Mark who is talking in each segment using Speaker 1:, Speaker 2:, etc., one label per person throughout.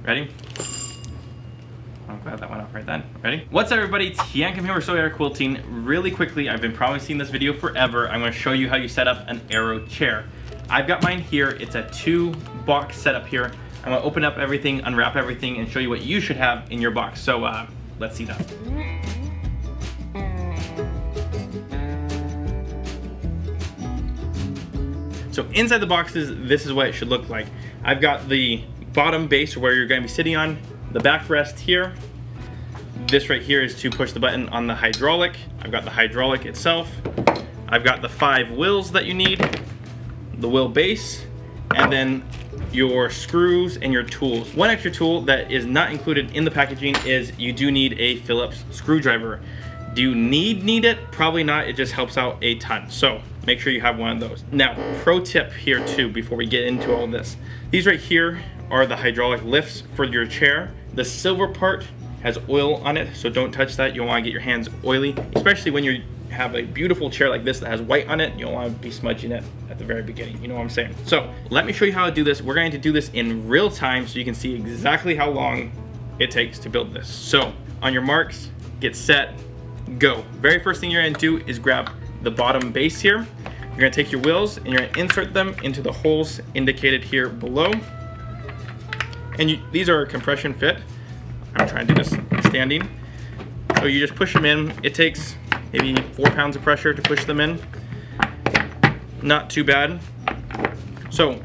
Speaker 1: Ready? I'm glad that went off right then. Ready? What's up everybody, Teancum here with Sew Yeah Quilting. Really quickly, I've been promising this video forever. I'm gonna show you how you set up an arrow chair. I've got mine here. It's a 2-box setup here. I'm gonna open up everything, unwrap everything, and show you what you should have in your box. So let's see that. So inside the boxes, this is what it should look like. I've got the bottom base where you're gonna be sitting on, the backrest here. This right here is to push the button on the hydraulic. I've got the hydraulic itself. I've got the 5 wheels that you need, the wheel base, and then your screws and your tools. One extra tool that is not included in the packaging is you do need a Phillips screwdriver. Do you need it? Probably not. It just helps out a ton. So make sure you have one of those. Now, pro tip here too, before we get into all this. These right here are the hydraulic lifts for your chair. The silver part has oil on it, so don't touch that. You don't want to get your hands oily, especially when you have a beautiful chair like this that has white on it. You don't want to be smudging it at the very beginning. You know what I'm saying? So let me show you how to do this. We're going to do this in real time so you can see exactly how long it takes to build this. So on your marks, get set, go. Very first thing you're going to do is grab the bottom base here. You're going to take your wheels and you're going to insert them into the holes indicated here below. And these are a compression fit. I'm trying to do this standing. So you just push them in. It takes maybe 4 pounds of pressure to push them in. Not too bad. So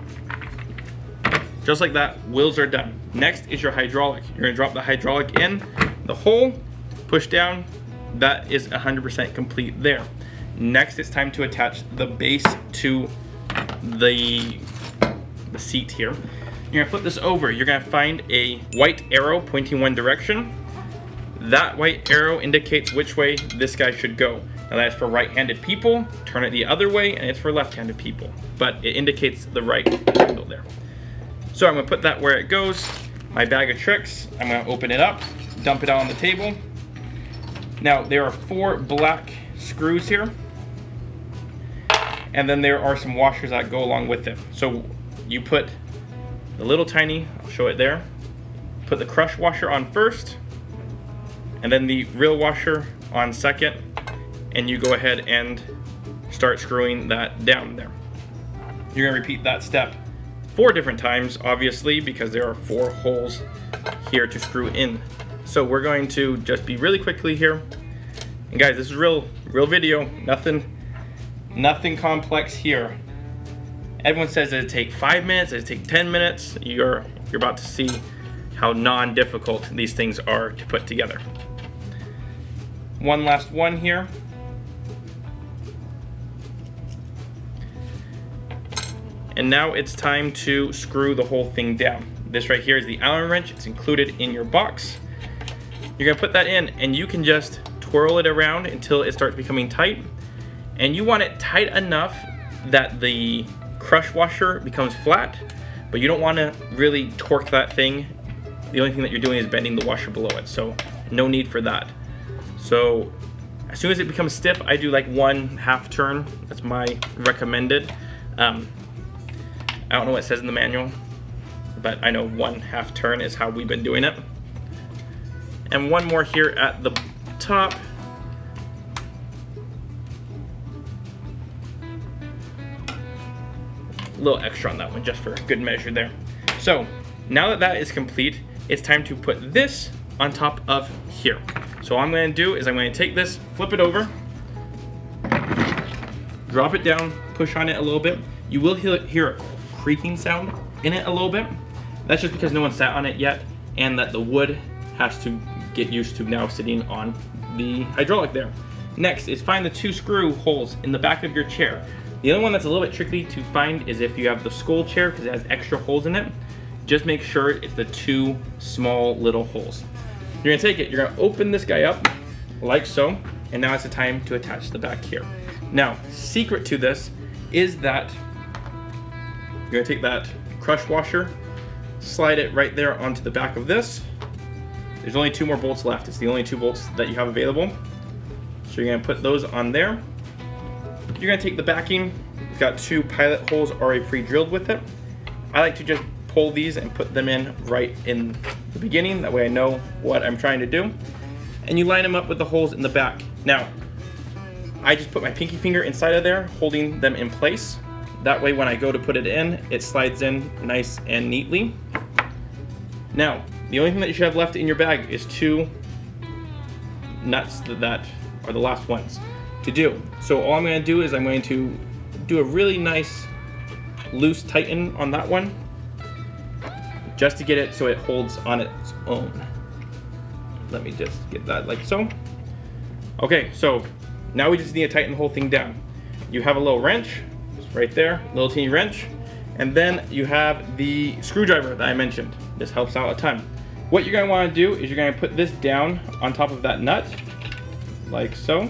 Speaker 1: just like that, wheels are done. Next is your hydraulic. You're going to drop the hydraulic in the hole, push down. That is 100% complete there. Next, it's time to attach the base to the seat here. You're gonna flip this over. You're gonna find a white arrow pointing one direction. That white arrow indicates which way this guy should go. Now that's for right-handed people. Turn it the other way, and it's for left-handed people. But it indicates the right handle there. So I'm gonna put that where it goes. My bag of tricks, I'm gonna open it up, dump it out on the table. Now there are 4 black screws here. And then there are some washers that go along with it. So you put the little tiny, I'll show it there, put the crush washer on first, and then the real washer on second, and you go ahead and start screwing that down there. You're gonna repeat that step 4 different times, obviously, because there are 4 holes here to screw in. So we're going to just be really quickly here. And guys, this is real video, nothing complex here. Everyone says it'd take 5 minutes, it'd take 10 minutes. You're about to see how non-difficult these things are to put together. One last one here. And now it's time to screw the whole thing down. This right here is the Allen wrench. It's included in your box. You're gonna put that in and you can just twirl it around until it starts becoming tight. And you want it tight enough that the crush washer becomes flat, but you don't want to really torque that thing. The only thing that you're doing is bending the washer below it, so no need for that. So as soon as it becomes stiff, I do like 1/2 turn. That's my recommended. I don't know what it says in the manual, but I know 1/2 turn is how we've been doing it. And one more here at the top. A little extra on that one just for good measure there. So now that that is complete, it's time to put this on top of here. So all I'm going to do is I'm going to take this, flip it over, drop it down, push on it a little bit. You will hear a creaking sound in it a little bit. That's just because no one sat on it yet, and that the wood has to get used to now sitting on the hydraulic there. Next is find the 2 screw holes in the back of your chair. The only one that's a little bit tricky to find is if you have the skull chair, because it has extra holes in it. Just make sure it's the 2 small little holes. You're gonna take it, you're gonna open this guy up like so, and now it's the time to attach the back here. Now, secret to this is that you're gonna take that crush washer, slide it right there onto the back of this. There's only 2 more bolts left. It's the only 2 bolts that you have available. So you're gonna put those on there. You're gonna take the backing. It's got 2 pilot holes already pre-drilled with it. I like to just pull these and put them in right in the beginning. That way I know what I'm trying to do. And you line them up with the holes in the back. Now, I just put my pinky finger inside of there, holding them in place. That way when I go to put it in, it slides in nice and neatly. Now, the only thing that you should have left in your bag is 2 nuts that are the last ones to do. So all I'm going to do is I'm going to do a really nice loose tighten on that one, just to get it so it holds on its own. Let me just get that like so. Okay, so now we just need to tighten the whole thing down. You have a little wrench, right there, little teeny wrench, and then you have the screwdriver that I mentioned. This helps out a ton. What you're going to want to do is you're going to put this down on top of that nut, like so,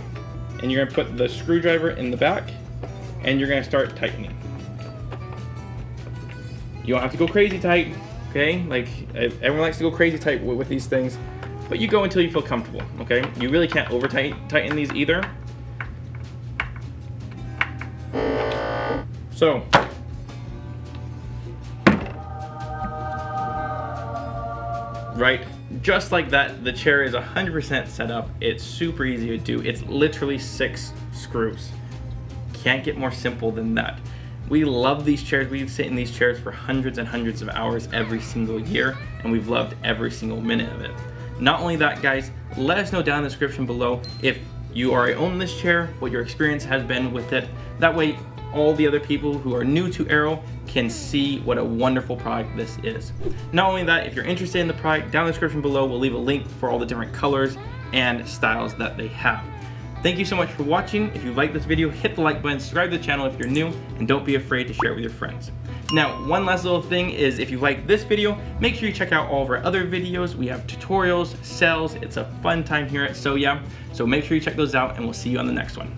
Speaker 1: and you're going to put the screwdriver in the back, and you're going to start tightening. You don't have to go crazy tight, okay? Like, everyone likes to go crazy tight with these things, but you go until you feel comfortable, okay? You really can't over tighten these either. So, right, just like that, the chair is 100% set up. It's super easy to do. It's literally 6 screws. Can't get more simple than that. We love these chairs. We sit in these chairs for hundreds and hundreds of hours every single year, and we've loved every single minute of it. Not only that, guys, let us know down in the description below if you already own this chair, what your experience has been with it. That way, all the other people who are new to Aero can see what a wonderful product this is. Not only that, if you're interested in the product, down in the description below, we'll leave a link for all the different colors and styles that they have. Thank you so much for watching. If you like this video, hit the like button, subscribe to the channel if you're new, and don't be afraid to share it with your friends. Now, one last little thing is if you like this video, make sure you check out all of our other videos. We have tutorials, sales. It's a fun time here at Sew Yeah. So make sure you check those out, and we'll see you on the next one.